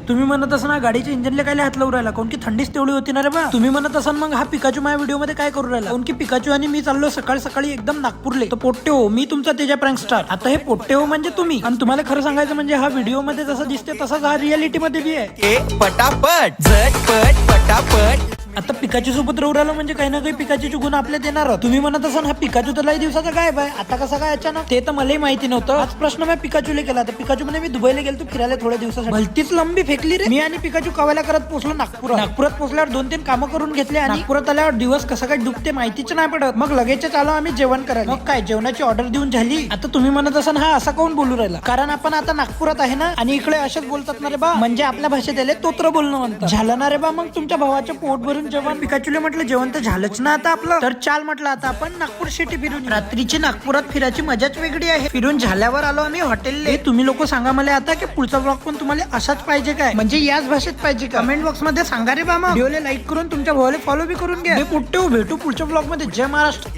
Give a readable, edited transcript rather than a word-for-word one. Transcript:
तुम्ही म्हणत असाल ना गाडीच्या इंजिनला काय हात लावून राहिला, कोण की थंडीच तेवढी होती ना रे बा. तुम्ही म्हणत असाल मग हा पिकाचू माझ्या व्हिडिओ मध्ये काय करू राहिला, कोण की पिकाचू आणि मी चाललो सकाळी सकाळी एकदम नागपूरले. तर पोट्टे हो, मी तुमचा तेजा प्रँक स्टार. आता हे पोट्टे हो म्हणजे तुम्ही, आणि तुम्हाला खरं सांगायचं म्हणजे हा व्हिडिओ मध्ये जसं दिसते तसाच हा रियालिटी मध्ये बी आहे. पटापट झटपट पटापट. आता पिकाची सोबत राहू राहिलो म्हणजे काही ना काही पिकाची गुण आपले देणार. तुम्ही म्हणत असाल हा पिकाचू तर लई दिवसाचा गायब आहे, आता कसं काय अचानक, ते तर मलाही माहिती नव्हतं. हाच प्रश्न मी पिकाचूला केला. तर पिकाचू म्हणे मी दुबईला गेलो फिरायला थोड्या दिवसासाठी. भलतीच लंबी फेकली रे. मी आणि पिकाचू कवायला करत पोहोचलो नागपुरात पोहोचल्यावर 2-3 कामं करून घेतले आणि नागपुरात आल्यावर दिवस कसा काय डुबते माहितीच नाही पडत. मग लगेच आलो आम्ही जेवण करायला. मग काय जेवणाची ऑर्डर देऊन झाली. आता तुम्ही म्हणत असाल हा असा कोण बोलू राहिला, कारण आपण आता नागपुरात आहे ना, आणि इकडे असेच बोलतात ना रे बा, म्हणजे आपल्या भाषेत आले तोत्र बोलणं म्हणतात. झालं ना रे बा, मग तुमच्या भावाचं पोट भरून जेवण. पिकाचूला म्हटलं जेवण तर झालंच ना आता आपलं, तर चाल म्हटलं आता आपण नागपूर सिटी फिरून. रात्रीची नागपुरात फिरायची मजाच वेगळी आहे. फिरून झाल्यावर आलो आम्ही हॉटेलला. तुम्ही लोक सांगा मला आता की पुढचा ब्लॉग पण तुम्हाला असाच पाहिजे काय, म्हणजे याच भाषेत पाहिजे का, कमेंट बॉक्स मध्ये सांगा रे बा. व्हिडिओला लाईक करून तुमच्या भावाला फॉलो बी करून घ्या. भेटू पुढच्या ब्लॉग मध्ये. जय महाराष्ट्र.